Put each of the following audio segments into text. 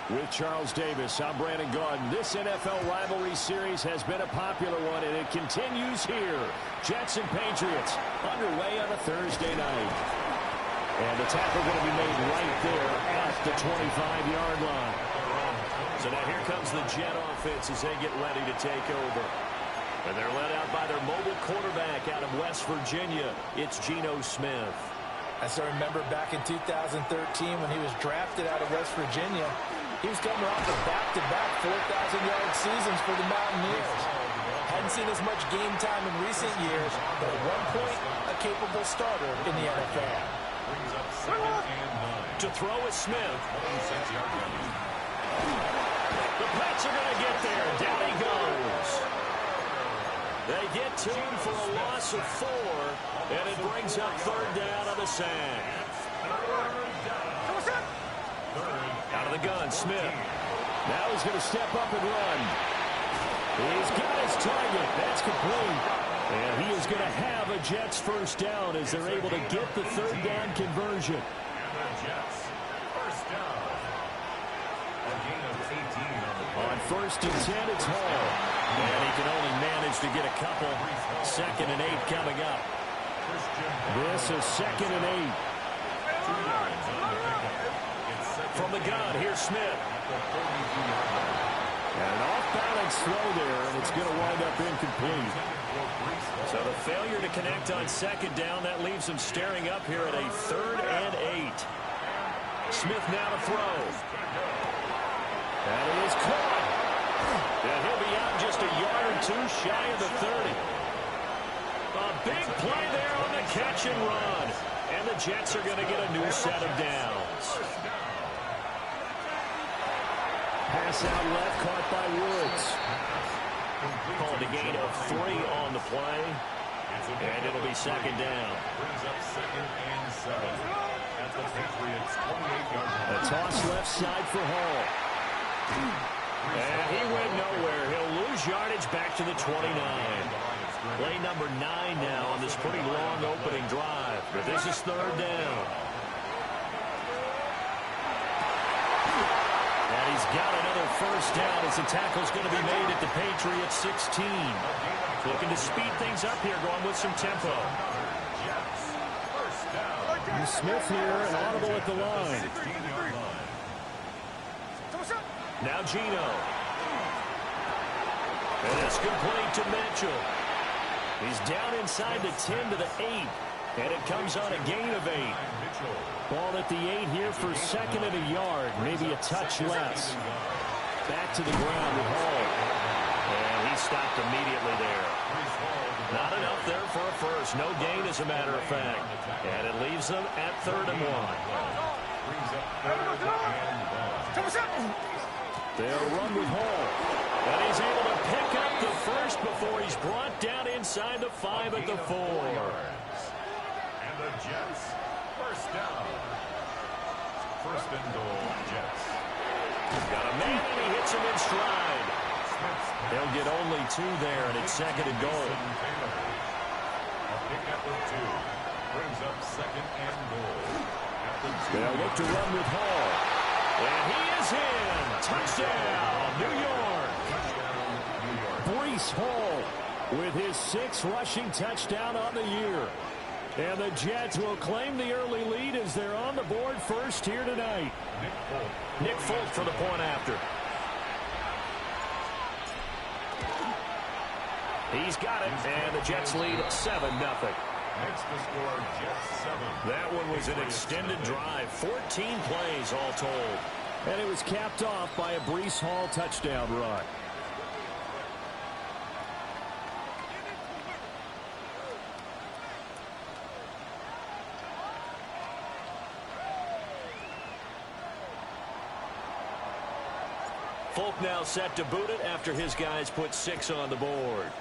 With Charles Davis, I'm Brandon Gaudin. This NFL rivalry series has been a popular one, and it continues here. Jets and Patriots underway on a Thursday night. And the tackle going to be made right there at the 25-yard line. So now here comes the Jet offense as they get ready to take over. And they're led out by their mobile quarterback out of West Virginia. It's Geno Smith. As I remember back in 2013 when he was drafted out of West Virginia, he was coming off of back-to-back 4,000-yard seasons for the Mountaineers. Hadn't seen as much game time in recent years, but at one point, a capable starter in the NFL. To throw is Smith. The Pats are going to get there. Down he goes. They get to him for a loss of 4, and it brings up third down on the sack. Out of the gun, Smith. Now he's going to step up and run. He's got his target. That's complete. And he is going to have a Jets first down as they're able to get the third down conversion. On first and 10, it's Hall. And he can only manage to get a couple. 2nd and 8 coming up. This is 2nd and 8. From the gun, here's Smith. And an off-balance throw there, and it's going to wind up incomplete. So the failure to connect on 2nd down, that leaves him staring up here at a 3rd and 8. Smith now to throw. And it is caught. And he'll be out just a yard or 2 shy of the 30. A big play there on the catch and run. And the Jets are going to get a new set of downs. Pass out left, caught by Woods. Called a gain of 3 on the play. And it'll be 2nd down. A toss left side for Hall. And he went nowhere. He'll lose yardage back to the 29. Play number 9 now on this pretty long opening drive. But this is 3rd down. And he's got another first down as the tackle's going to be made at the Patriots 16. Looking to speed things up here, going with some tempo. Smith here, and audible at the line. Now Geno. And it's complete to Mitchell. He's down inside the 10 to the 8. And it comes on a gain of 8. Ball at the 8 here for 2nd and a yard. Maybe a touch less. Back to the ground with Hall. And he stopped immediately there. Not enough there for a first. No gain, as a matter of fact. And it leaves them at 3rd and 1. They'll run with Hall. And he's able to pick up the first before he's brought down inside the 5 at the 4. And the Jets, first down. 1st and goal, Jets. Got a man, and he hits him in stride. They'll get only 2 there, and it's 2nd and goal. A pickup of 2 brings up 2nd and goal. They'll look to run with Hall. And he is in. Touchdown, New York. Breece Hall with his 6th rushing touchdown on the year. And the Jets will claim the early lead as they're on the board first here tonight. Nick Folk for the point after. He's got it, and the Jets lead 7-0. Next to score, Jets 7. That one was an extended drive, 14 plays all told. And it was capped off by a Breece Hall touchdown run. Folk now set to boot it after his guys put 6 on the board.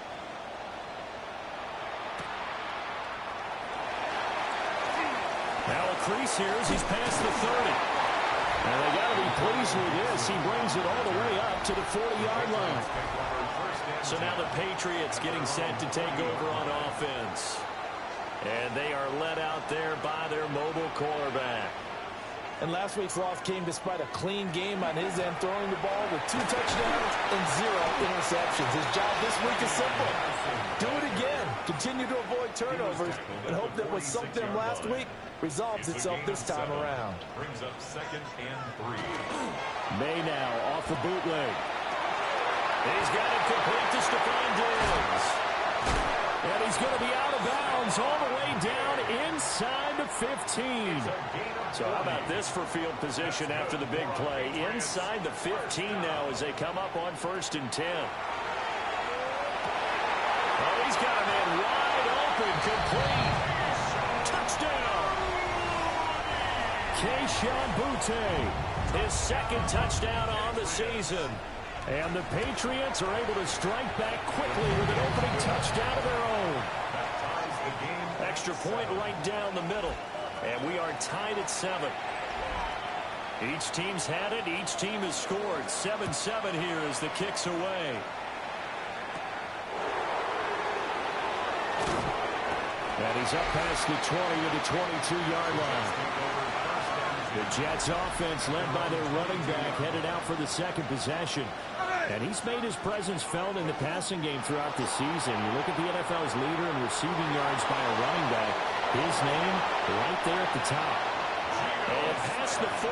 Now a crease here as he's past the 30. And they got to be pleased with this. He brings it all the way up to the 40-yard line. So now the Patriots getting set to take over on offense. And they are led out there by their mobile quarterback. And last week's loss came despite a clean game on his end, throwing the ball with 2 touchdowns and 0 interceptions. His job this week is simple. Do it again. Continue to avoid turnovers and hope that what sunk them last week resolves itself this time around. Brings up 2nd and 3. May now off the bootleg. He's got it complete to Stephon Diggs. And he's going to be out of bounds all the way down inside the 15. So how about this for field position after the big play? Inside the 15 now as they come up on 1st and 10. Oh, he's got a man wide open, complete. Touchdown. Keyshawn Boutte, his 2nd touchdown on the season. And the Patriots are able to strike back quickly with an opening touchdown of their own. Extra point right down the middle. And we are tied at 7. Each team's had it. Each team has scored. 7-7 here as the kick's away. And he's up past the 20 to the 22-yard line. The Jets offense led by their running back headed out for the 2nd possession. And he's made his presence felt in the passing game throughout the season. You look at the NFL's leader in receiving yards by a running back. His name right there at the top. And past the 40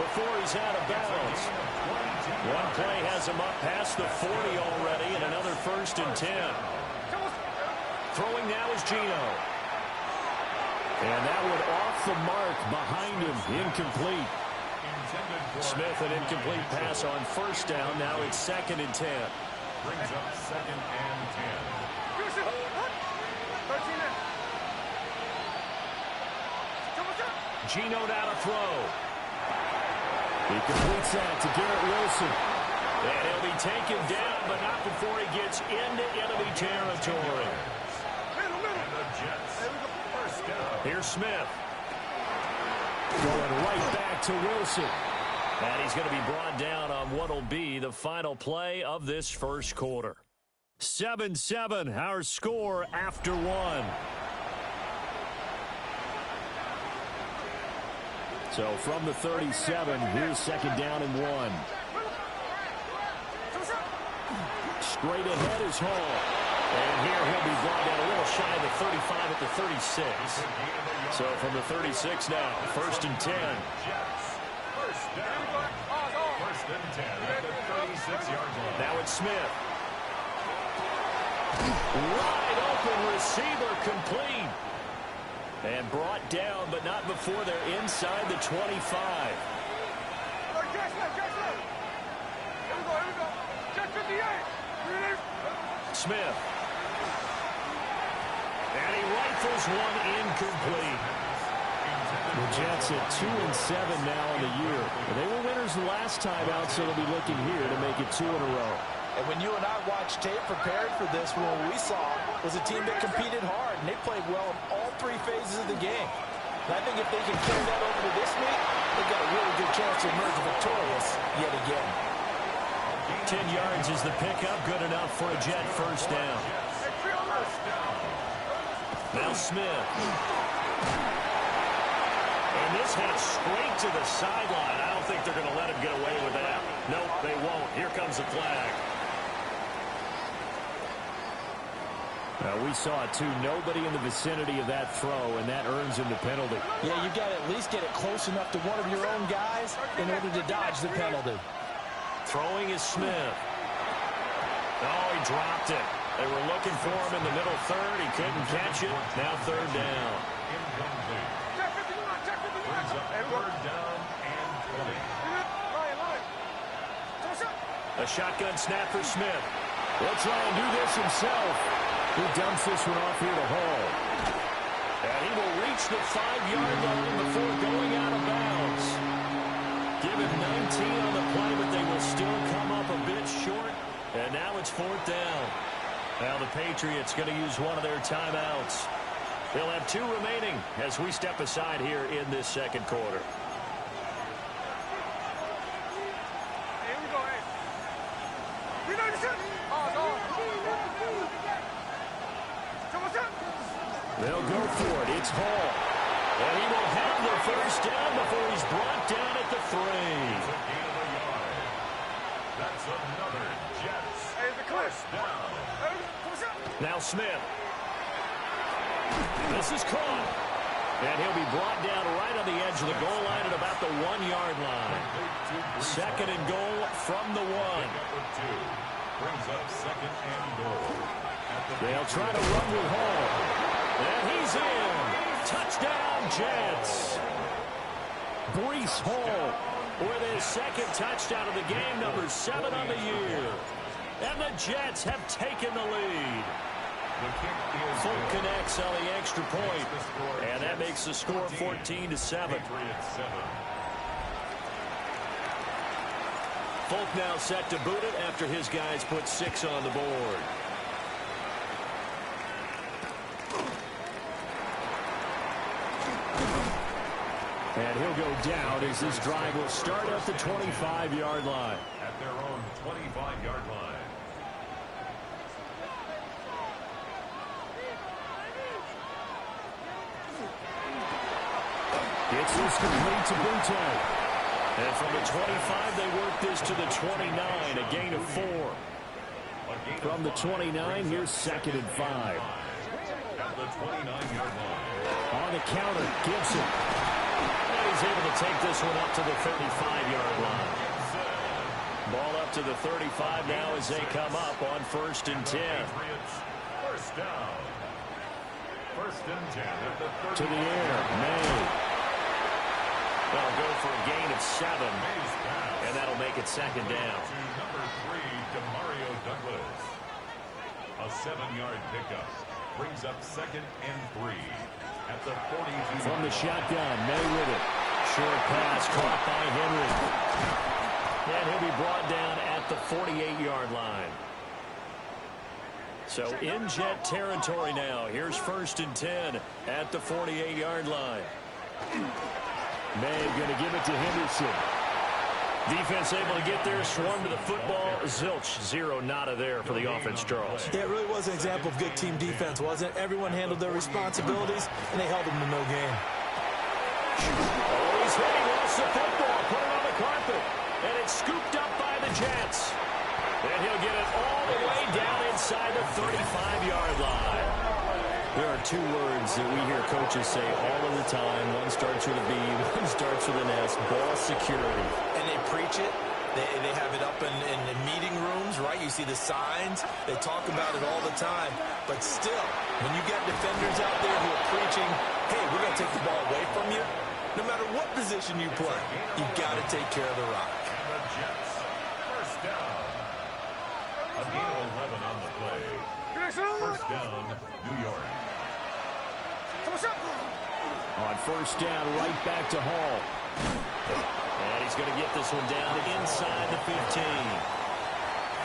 before he's out of bounds. One play has him up past the 40 already and another 1st and 10. Throwing now is Geno. And that one off the mark behind him. Incomplete. Smith, an incomplete pass on 1st down. Now it's 2nd and 10. Brings up 2nd and 10. Geno now to throw. He completes that to Garrett Wilson. And he'll be taken down, but not before he gets into enemy territory. And the Jets. 1st down. Here's Smith. Going right back to Wilson. And he's going to be brought down on what will be the final play of this 1st quarter. 7-7, our score after 1. So from the 37, here's 2nd down and 1. Straight ahead is Hall. And here he'll be brought down a little shy of the 35 at the 36. So from the 36 now, 1st and 10. First down. 1st and 10 at the 36-yard line. Now it's Smith. Wide open receiver complete. And brought down, but not before they're inside the 25. Smith. And he rifles one incomplete. The Jets at 2-7 now in the year. They were winners the last time out, so they'll be looking here to make it 2 in a row. And when you and I watched tape prepared for this, what we saw was a team that competed hard, and they played well in all 3 phases of the game. And I think if they can carry that over to this week, they've got a really good chance to emerge victorious yet again. 10 yards is the pickup, good enough for a Jet 1st down. Now Smith. And this heads straight to the sideline. I don't think they're going to let him get away with that. Nope, they won't. Here comes the flag. We saw it, too. Nobody in the vicinity of that throw, and that earns him the penalty. Yeah, you've got to at least get it close enough to one of your own guys in order to dodge the penalty. Throwing is Smith. Oh, he dropped it. They were looking for him in the middle 3rd. He couldn't catch it. Now 3rd down. Incomplete. Brings up 3rd down and 20. A shotgun snap for Smith. He'll try and do this himself. He dumps this one off here to Hall. And he will reach the 5-yard line before going out of bounds. Give him 19 on the play, but they will still come up a bit short. And now it's 4th down. Now the Patriots going to use one of their timeouts. They'll have 2 remaining as we step aside here in this 2nd quarter. They'll go for it. It's Hall. And he will have the first down before he's brought down at the 3. It's a gain of a yard. That's another Jets first down. Now Smith. This is caught. And he'll be brought down right on the edge of the goal line at about the 1-yard line. Second and goal from the 1. Brings up second and goal. They'll try to run with Hall. And he's in. Touchdown, Jets. Breece Hall with his second touchdown of the game, number 7 on the year. And the Jets have taken the lead. Folk connects on the extra point, and that makes the score 14-7. Folk now set to boot it after his guys put 6 on the board. And he'll go down as this drive will start at the 25-yard line. At their own 25-yard line. It's this complete to W10. And from the 25, they work this to the 29, a gain of 4. From the 29, here's second and 5. At the 29-yard line. On the counter, Gibson. And he's able to take this one up to the 35-yard line. Ball up to the 35 now as they come up on 1st and 10. First down. 1st and 10 at the 30. To the air, May. They'll go for a gain of 7, and that'll make it second down. To number 3, Demario Douglas. A 7-yard pickup brings up second and 3 at the 42. From the shotgun, May with it. Short pass caught by Henry. And he'll be brought down at the 48-yard line. So in Jet territory now. Here's 1st and 10 at the 48-yard line. May going to give it to Henderson. Defense able to get there, swarm to the football. Zilch, 0 nada there for the offense, Charles. Yeah, it really was an example of good team defense, wasn't it? Everyone handled their responsibilities, and they held them to no gain. Oh, he's hitting, lost the football, put it on the carpet, and it's scooped up by the Jets. And he'll get it all the way down inside the 35-yard line. There are 2 words that we hear coaches say all of the time. One starts with a B, one starts with an S, ball security. And they preach it. They have it up in meeting rooms, right? You see the signs. They talk about it all the time. But still, when you got defenders out there who are preaching, hey, we're going to take the ball away from you, no matter what position you play, you got to take care of the rock. And the Jets, first down. A gain of 11 on the play. First down, New York. On 1st down, right back to Hall. And he's going to get this one down inside the 15.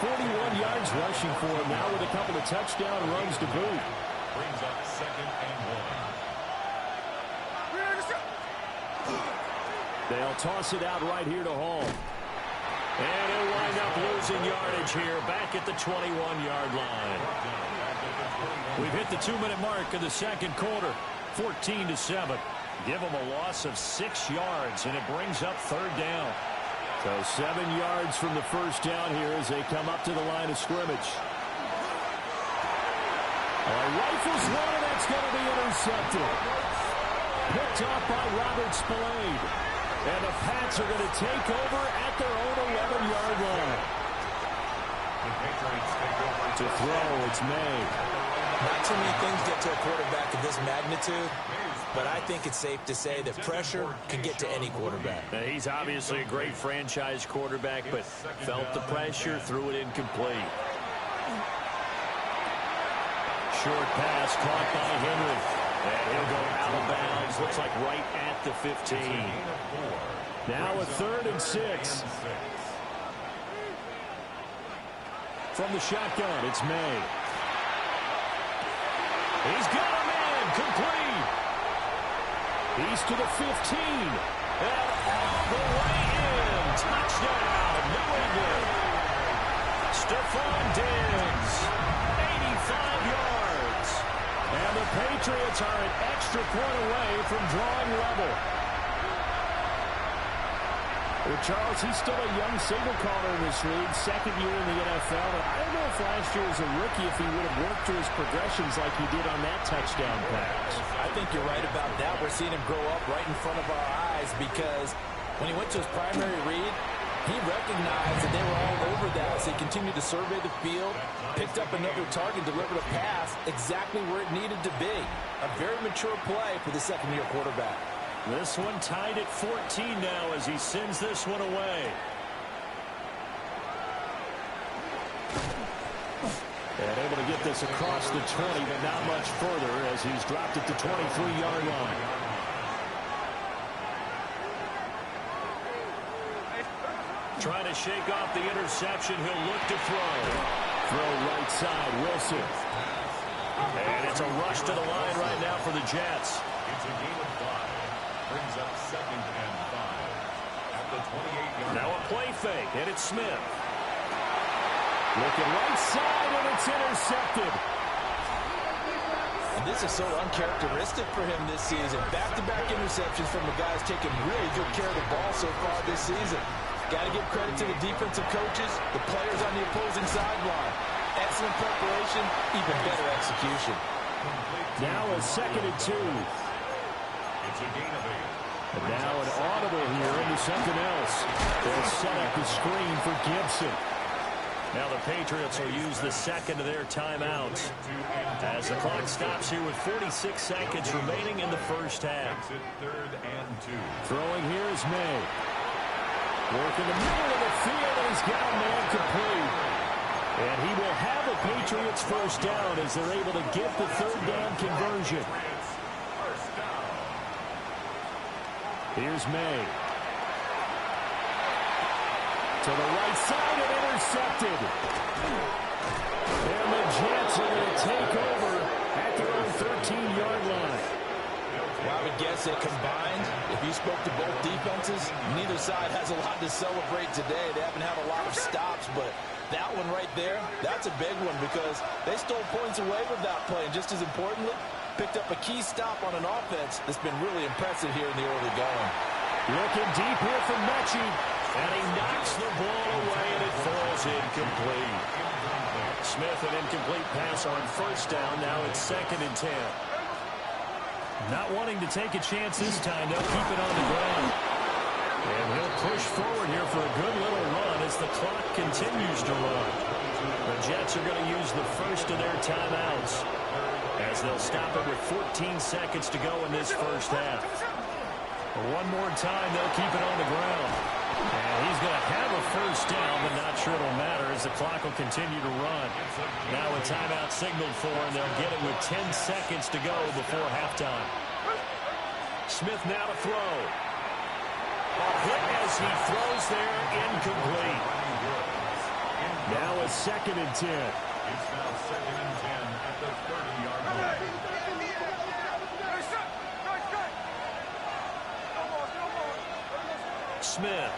41 yards rushing for him now with a couple of touchdown runs to boot. Brings up second and 1. They'll toss it out right here to Hall. And he'll wind up losing yardage here back at the 21-yard line. We've hit the 2-minute mark of the second quarter. 14-7. Give them a loss of 6 yards, and it brings up 3rd down. So 7 yards from the first down here as they come up to the line of scrimmage. Rifles one, and that's going to be intercepted. Picked off by Robert Spillane. And the Pats are going to take over at their own 11-yard line. The Patriots take over. To throw, it's May. Not too many things get to a quarterback of this magnitude, but I think it's safe to say that pressure can get to any quarterback. Now, he's obviously a great franchise quarterback, but felt the pressure, threw it incomplete. Short pass caught by Henry. And he'll go out of bounds. Looks like right at the 15. Now a 3rd and 6. From the shotgun, it's May. He's got a man, complete. He's to the 15. And all the way in. Touchdown, New England. Stephon Diggs, 85 yards. And the Patriots Patriots are an extra point away from drawing level. Well, Charles, he's still a young signal caller in this league, second year in the NFL. And I don't know if last year as a rookie if he would have worked through his progressions like he did on that touchdown pass. I think you're right about that. We're seeing him grow up right in front of our eyes because when he went to his primary read, he recognized that they were all over that as he continued to survey the field, picked up another target, delivered a pass exactly where it needed to be. A very mature play for the second-year quarterback. This one tied at 14 now as he sends this one away. And able to get this across the 20, but not much further as he's dropped at the 23-yard line. Trying to shake off the interception. He'll look to throw. Throw right side, Wilson. And it's a rush to the line right now for the Jets. It's a game of 5. Brings up 2nd and 5 at the 28-yard line. Now a play fake, and it's Smith. Looking right side, and it's intercepted. And this is so uncharacteristic for him this season. Back-to-back interceptions from the guys taking really good care of the ball so far this season. Got to give credit to the defensive coaches, the players on the opposing sideline. Excellent preparation, even better execution. Now a 2nd and 2. It's a gain of 8. And now an audible here into something else. They'll set up the screen for Gibson. Now the Patriots will use the second of their timeouts as the clock stops here with 46 seconds remaining in the first half. 3rd and 2. Throwing here is May. Working the middle of the field, and he's got a man complete. And he will have a Patriots first down as they're able to get the third down conversion. Here's May. To the right side and intercepted. And the Jets are going to take over at their own 13-yard line. Well, I would guess that combined, if you spoke to both defenses, neither side has a lot to celebrate today. They haven't had a lot of stops, but that one right there, that's a big one because they stole points away with that play. And just as importantly, picked up a key stop on an offense that's been really impressive here in the early going. Looking deep here for Mechie. And he knocks the ball away, and it falls incomplete. Smith, an incomplete pass on first down. Now it's 2nd and 10. Not wanting to take a chance this time. They'll keep it on the ground. And he'll push forward here for a good little run as the clock continues to run. The Jets are going to use the first of their timeouts as they'll stop it with 14 seconds to go in this first half. One more time, they'll keep it on the ground. And he's going to have a first down, but not sure it'll matter as the clock will continue to run. Now a timeout signaled for, and they'll get it with 10 seconds to go before halftime. Smith now to throw. A hit as he throws there, incomplete. Now a 2nd and 10. It's now 2nd and 10 at the 30-yard line. Smith.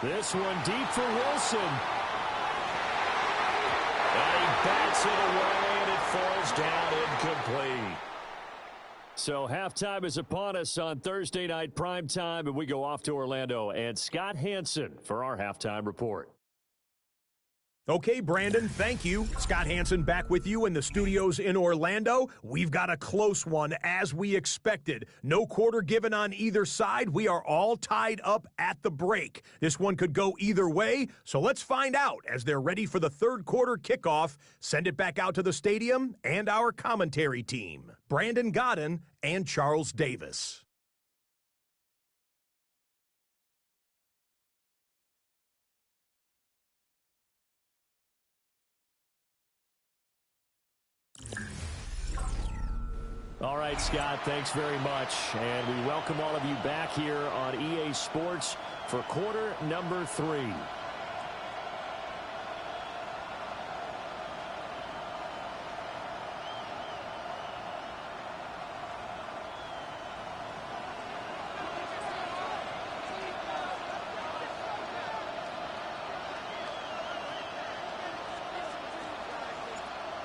This one deep for Wilson. And he bats it away, and it falls down incomplete. So halftime is upon us on Thursday night primetime, and we go off to Orlando. And Scott Hansen for our halftime report. Okay, Brandon, thank you. Scott Hansen back with you in the studios in Orlando. We've got a close one, as we expected. No quarter given on either side. We are all tied up at the break. This one could go either way, so let's find out as they're ready for the third quarter kickoff. Send it back out to the stadium and our commentary team, Brandon Godden and Charles Davis. All right, Scott, thanks very much. And we welcome all of you back here on EA Sports for quarter number 3.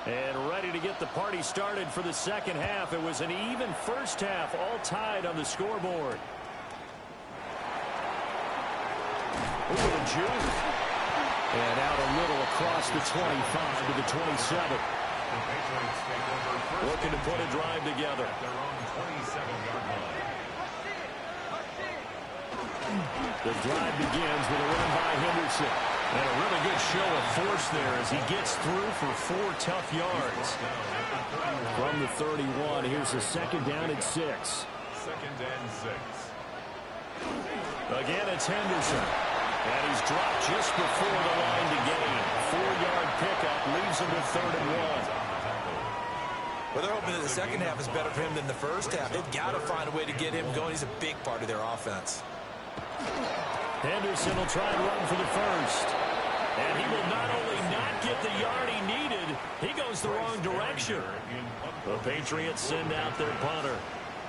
And ready to get the party started for the second half. It was an even first half, all tied on the scoreboard. Ooh, a juke. And out a little across the 25 to the 27. Looking to put a drive together. The drive begins with a run by Henderson. And a really good show of force there as he gets through for 4 tough yards. From the 31, here's a second down at 6. Second and 6. Again, it's Henderson. And he's dropped just before the line to gain. 4-yard pickup leaves him with 3rd and 1. Well, they're hoping that the second half is better for him than the first half. They've got to find a way to get him going. He's a big part of their offense. Henderson will try and run for the first. And he will not only not get the yard he needed, he goes the wrong direction. The Patriots send out their punter.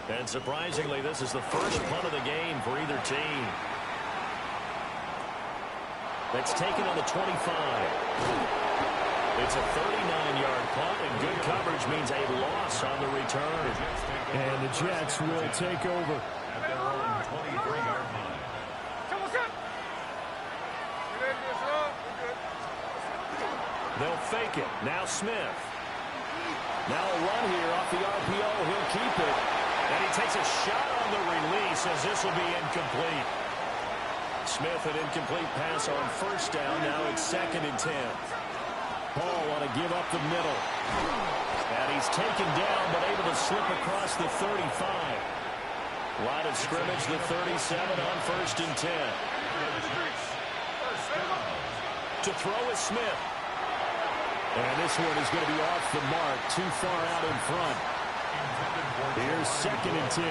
And surprisingly, this is the first punt of the game for either team. That's taken on the 25. It's a 39-yard punt, and good coverage means a loss on the return. And the Jets will take over. At their own 23-yard line. They'll fake it. Now Smith. Now a run here off the RPO. He'll keep it. And he takes a shot on the release as this will be incomplete. Smith, an incomplete pass on first down. Now it's 2nd and 10. Hall want to give up the middle. And he's taken down but able to slip across the 35. Line of scrimmage, the 37 on 1st and 10. To throw is Smith. And this one is going to be off the mark, too far out in front. Here's 2nd and 10.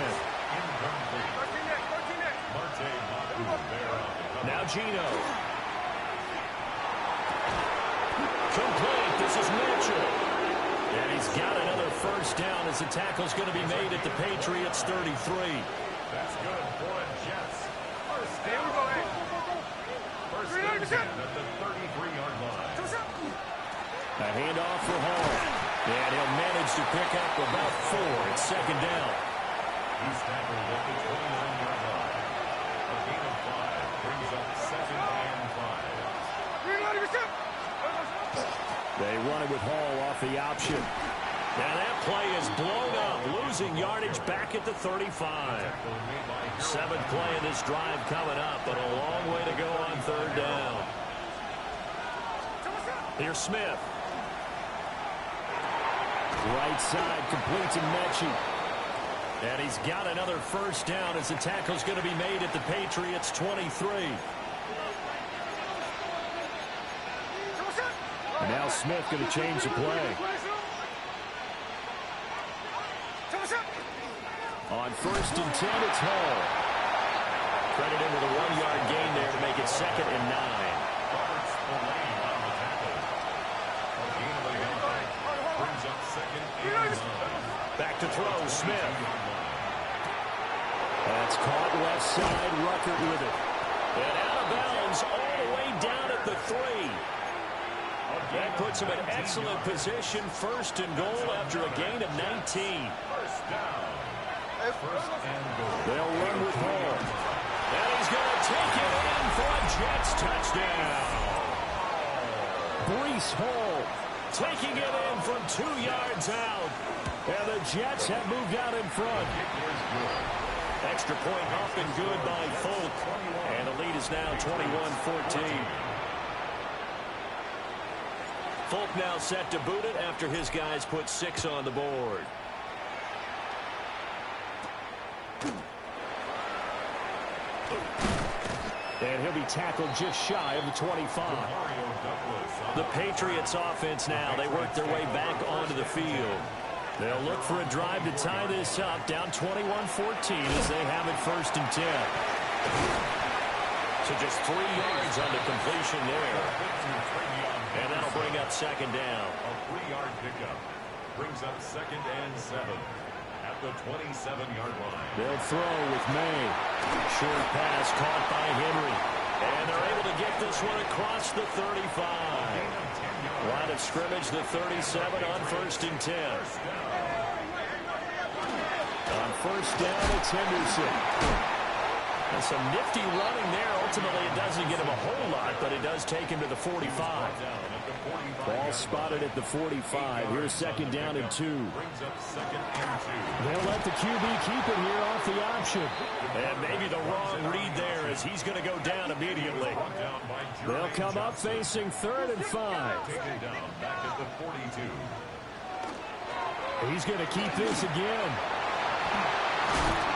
Now Gino. Complete. This is Mitchell. And he's got another first down as the tackle's going to be made at the Patriots 33. That's good for the Jets. First down. First down at the 33-yard line. A handoff for Hall. And he'll manage to pick up about 4 at 2nd down. He's tackled at the 29-yard line. A gain of 5 brings up 2nd and 5. They run it with Hall off the option. Now that play is blown up, losing yardage back at the 35. 7th play of this drive coming up, but a long way to go on 3rd down. Here's Smith. Right side completes to Mechie. And he's got another first down as the tackle's going to be made at the Patriots 23. And now Smith going to change the play. On 1st and 10, it's Hall. Credit him with a 1-yard gain there to make it 2nd and 9. Back to throw, Smith. That's caught left side, Ruckert with it. And out of bounds all the way down at the 3. That puts him in excellent position, 1st and goal after a gain of 19. First down. First and goal. They'll run with Hall. And he's going to take it in for a Jets touchdown. Breece Hall taking it in from 2 yards out. And the Jets have moved out in front. Extra point up and good by Folk. And the lead is now 21-14. Folk now set to boot it after his guys put 6 on the board. And he'll be tackled just shy of the 25. The Patriots offense now, they work their way back onto the field. They'll look for a drive to tie this up, down 21-14 as they have it 1st and 10. So just 3 yards on the completion there. And that'll bring up 2nd down. A 3-yard pickup brings up 2nd and 7 at the 27-yard line. They'll throw with May. Short pass caught by Henry. And they're able to get this one across the 35. Line of of scrimmage, the 37 on 1st and 10. On 1st down, it's Henderson. And some nifty running there. Ultimately, it doesn't get him a whole lot, but it does take him to the 45. Ball spotted at the 45. Here's 2nd down and 2. They'll let the QB keep it here off the option. And maybe the wrong read there as he's going to go down immediately. They'll come up facing 3rd and 5. He's going to keep this again.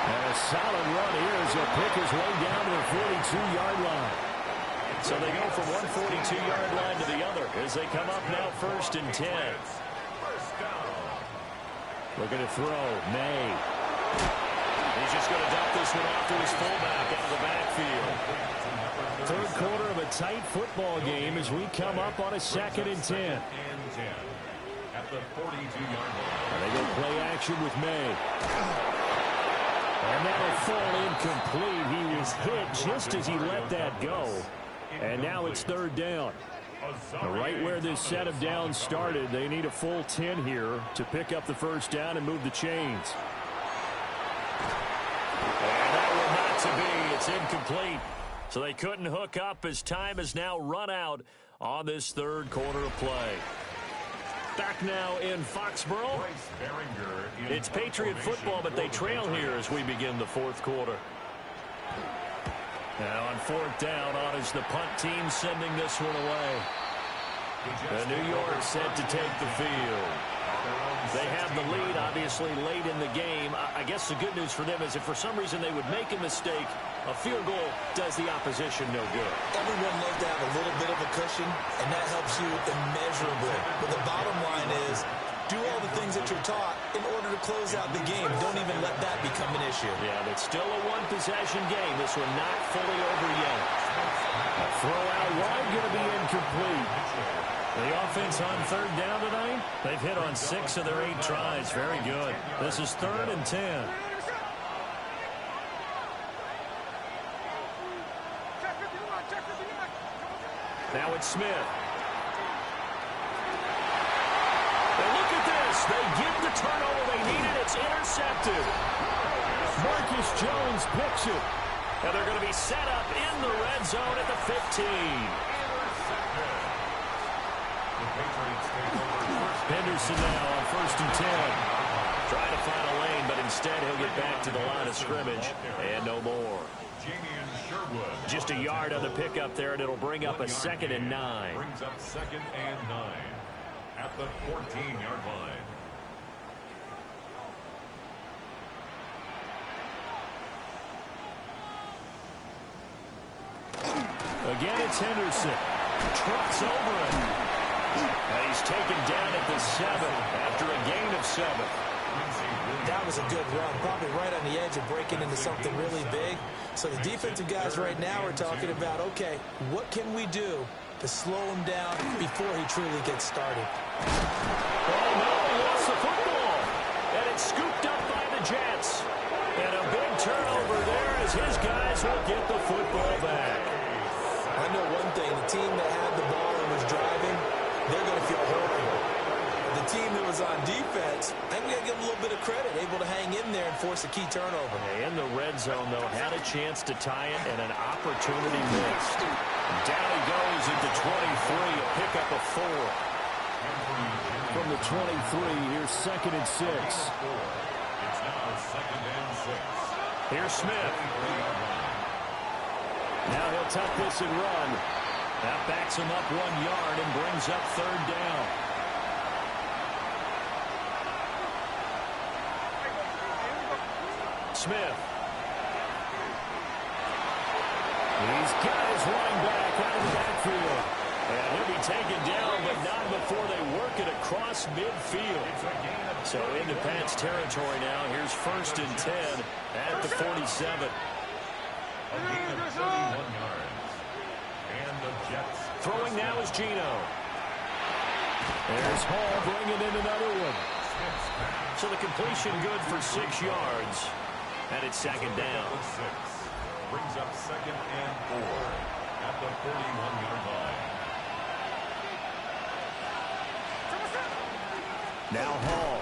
And a solid run here as he'll pick his way down to the 42-yard line. So they go from one 42-yard line to the other as they come up now 1st and 10. Looking to throw. May. He's just going to dump this one off to his fullback out of the backfield. 3rd quarter of a tight football game as we come up on a 2nd and 10. At the 42-yard line. And they go play action with May. And that'll fall incomplete. He was hit just as he let that go. And now it's 3rd down. Right where this set of downs started, they need a full 10 here to pick up the 1st down and move the chains. And that one not to be. It's incomplete. So they couldn't hook up as time has now run out on this 3rd quarter of play. Back now in Foxborough. It's Patriot football, but they trail here as we begin the 4th quarter. Now on 4th down, on is the punt team sending this one away. The New York set to take the field. They have the lead, obviously, late in the game. I guess the good news for them is if for some reason they would make a mistake, a field goal does the opposition no good. Everyone loves to have a little bit of a cushion, and that helps you immeasurably. But the bottom line is, do all the things that you're taught in order to close out the game. Don't even let that become an issue. Yeah, but still a one-possession game. This one not fully over yet. A throw out wide going to be incomplete. The offense on 3rd down tonight, they've hit on 6 of their 8 tries. Very good. This is 3rd and 10. Now it's Smith. And look at this. They get the turnover they needed. It's intercepted. Marcus Jones picks it. And they're going to be set up in the red zone at the 15. Henderson now on 1st and 10. Trying to find a lane, but instead he'll get back to the line of scrimmage. And no more. Just a yard on the pickup there, and it'll bring up a 2nd and 9. Brings up 2nd and 9 at the 14-yard line. Again, it's Henderson. Trots over him. And he's taken down at the 7 after a gain of 7. That was a good run, probably right on the edge of breaking into something really big. So the defensive guys right now are talking about, okay, what can we do to slow him down before he truly gets started? Oh, no, he lost the football. And it's scooped up by the Jets. And a big turnover there as his guys will get the football back. I know one thing, the team that had the ball and was driving, they're going to feel horrible. The team that was on defense, I think we got to give them a little bit of credit, able to hang in there and force a key turnover. In the red zone, though, had a chance to tie it and an opportunity missed. Down he goes at the 23, a pickup of 4. From the 23, here's 2nd and 6. It's now 2nd and 6. Here's Smith. Now he'll tuck this and run. That backs him up 1 yard and brings up 3rd down. Smith. He's got his running back out of the backfield. And he'll be taken down, but not before they work it across midfield. So into Pat's territory now. Here's 1st and 10 at the 47. A gain of 31 yards. And the Jets. Throwing now is Geno. There's Hall bringing in another one. So the completion good for 6 yards. And it's 2nd down. Brings up 2nd and 4 at the 41-yard line. Now Hall.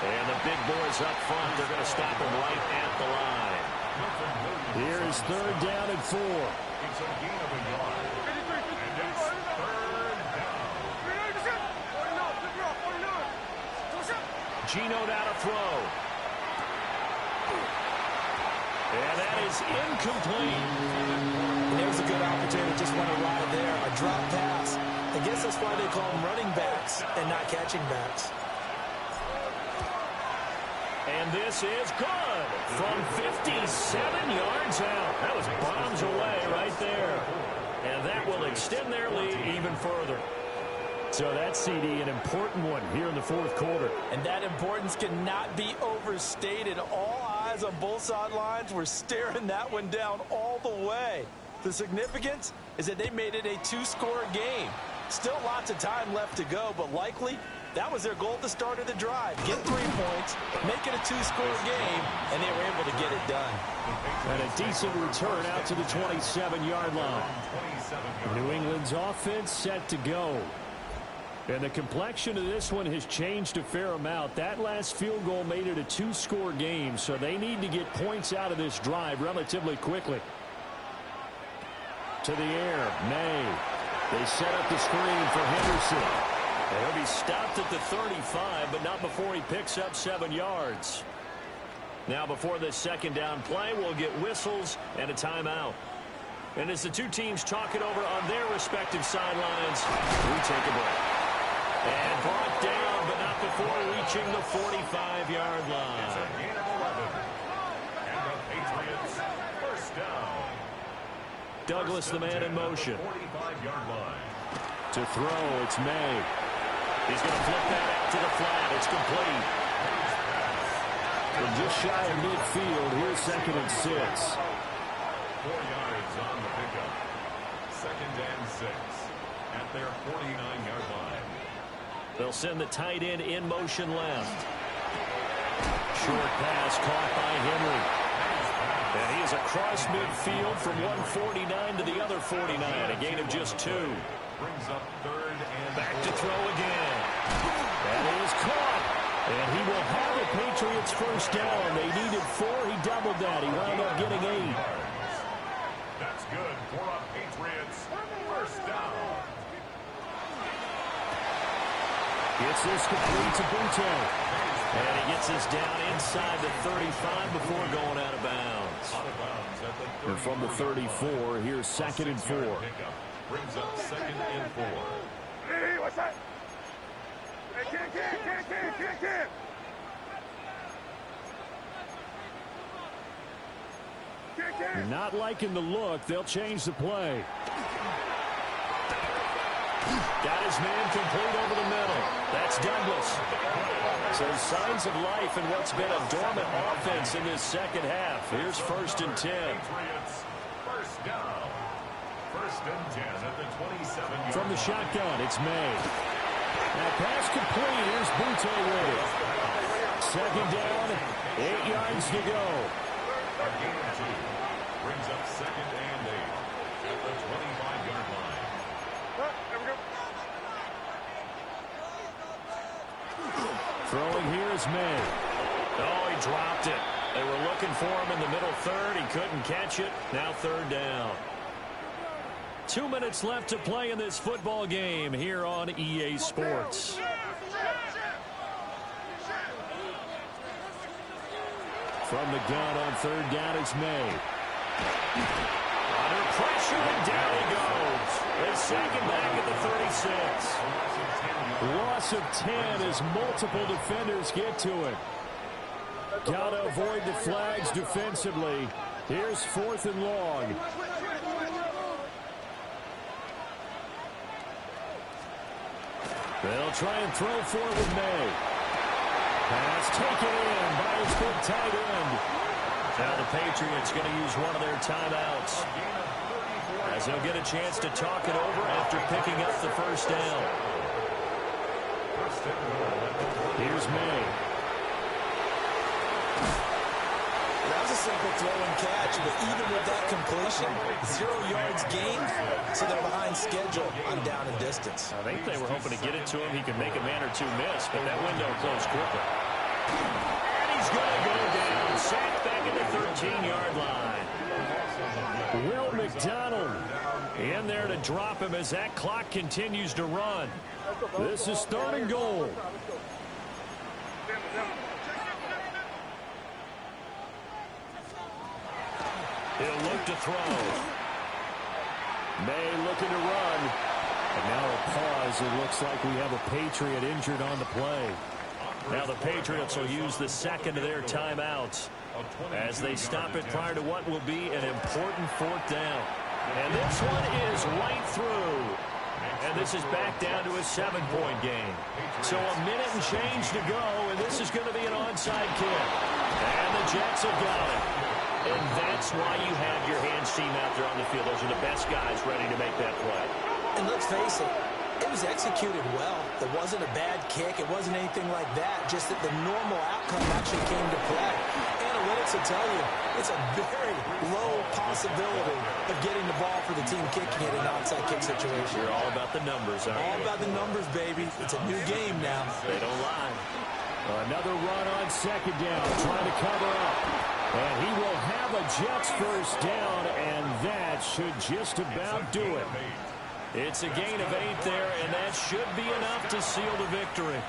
And the big boys up front, they're going to stop him right at the line. Here is third down and 4. It's a gain of a yard. And it's third down. Gino now to throw. And that is incomplete. There's a good opportunity. Just want to ride there. A drop pass. I guess that's why they call them running backs and not catching backs. And this is good from 57 yards out. That was bombs away right there. And that will extend their lead even further. So that CD, an important one here in the fourth quarter. And that importance cannot be overstated. All eyes on both sidelines were staring that one down all the way. The significance is that they made it a two-score game. Still lots of time left to go, but likely that was their goal at the start of the drive. Get 3 points, make it a two-score game, and they were able to get it done. And a decent return out to the 27-yard line. New England's offense set to go. And the complexion of this one has changed a fair amount. That last field goal made it a two-score game, so they need to get points out of this drive relatively quickly. To the air, May. They set up the screen for Henderson. And he'll be stopped at the 35, but not before he picks up 7 yards. Now before this second down play, we'll get whistles and a timeout. And as the two teams talk it over on their respective sidelines, we take a break. And brought down, but not before reaching the 45-yard line. It's a gain of 11. And the Patriots first down. Douglas, the man in motion. 45-yard line. To throw, it's May. He's going to flip that out to the flat. It's complete. From just shy of midfield, here's 2nd and 6. 4 yards on the pickup. 2nd and 6 at their 49-yard line. They'll send the tight end in motion left. Short pass caught by Henry. And he is across midfield from 149 to the other 49. A gain of just 2. Brings up 3rd and Back to throw again. That is caught. And he will have the Patriots first down. They needed 4. He doubled that. He wound up getting 8. That's good for a Patriots first down. Gets this complete to Butte. And he gets this down inside the 35 before going out of bounds. Out of bounds at the And from the 34, here's 2nd and 4. pickup. Brings up 2nd and 4. Hey, what's that? Hey, can't. You're not liking the look. They'll change the play. Got his man complete over the middle. That's Douglas. So signs of life in what's been a dormant offense in this second half. Here's 1st and 10. Patriots first down. 1st and 10 at the 27-yard From the line. shotgun, it's May. Now pass complete. Here's Butte with it. 2nd down, 8 yards to go. A gain of 2. Brings up 2nd and 8 at the 25-yard line. There we go. Throwing here is May. Oh, he dropped it. They were looking for him in the middle third. He couldn't catch it. Now 3rd down. 2 minutes left to play in this football game here on EA Sports. From the gun on 3rd down, it's May. Under pressure, and down he goes. They sack him back at the 36. Loss of 10 as multiple defenders get to it. Got to avoid the flags defensively. Here's 4th and long. They'll try and throw forward with May. Pass taken in by his big tight end. Now the Patriots going to use one of their timeouts, as they'll get a chance to talk it over after picking up the first down. Here's May. That was a simple throw and catch, but even with that completion, 0 yards gained, so they're behind schedule on down and distance. I think they were hoping to get it to him. He could make a man or two miss, but that window closed quickly. And he's going to go down, sacked back at the 13-yard line. Will McDonald in there to drop him as that clock continues to run. This is 3rd and goal. He'll look to throw. May looking to run. And now a pause. It looks like we have a Patriot injured on the play. Now the Patriots will use the second of their timeouts as they stop it prior to what will be an important 4th down. And this one is right through. And this is back down to a 7-point game. So a minute and change to go, and this is going to be an onside kick. And the Jets have got it. And that's why you have your hands team out there on the field. Those are the best guys ready to make that play. And let's face it, it was executed well. It wasn't a bad kick. It wasn't anything like that. Just that the normal outcome actually came to play. Analytics will tell you it's a very low possibility of getting the ball for the team kicking it in an onside kick situation. You're all about the numbers, aren't you? All about the numbers, baby. It's a new game now. They don't lie. Another run on 2nd down, trying to cover up. And he will have a Jets 1st down, and that should just about do it. It's a gain of 8 there, and that should be enough to seal the victory.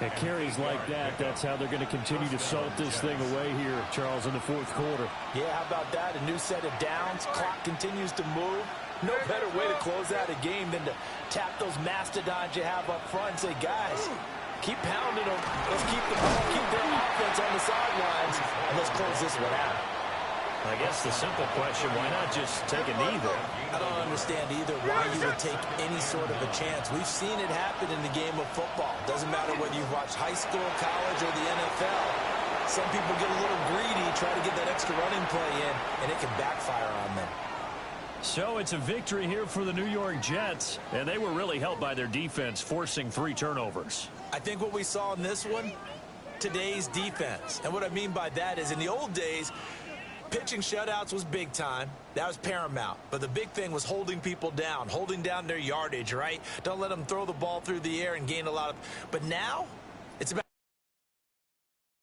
At carries like that, that's how they're going to continue to salt this thing away here, Charles, in the 4th quarter. Yeah, how about that? A new set of downs. Clock continues to move. No better way to close out a game than to tap those mastodons you have up front and say, guys, keep pounding them. Let's keep the ball, keep their offense on the sidelines, and let's close this one out. I guess the simple question, why not just take a knee there? I don't understand either why you would take any sort of a chance. We've seen it happen in the game of football. Doesn't matter whether you've watched high school, college, or the NFL. Some people get a little greedy, try to get that extra running play in, and it can backfire on them. So it's a victory here for the New York Jets, and they were really helped by their defense, forcing 3 turnovers. I think what we saw in this one, today's defense. And what I mean by that is in the old days, pitching shutouts was big time. That was paramount. But the big thing was holding people down, holding down their yardage, right? Don't let them throw the ball through the air and gain a lot of... But now,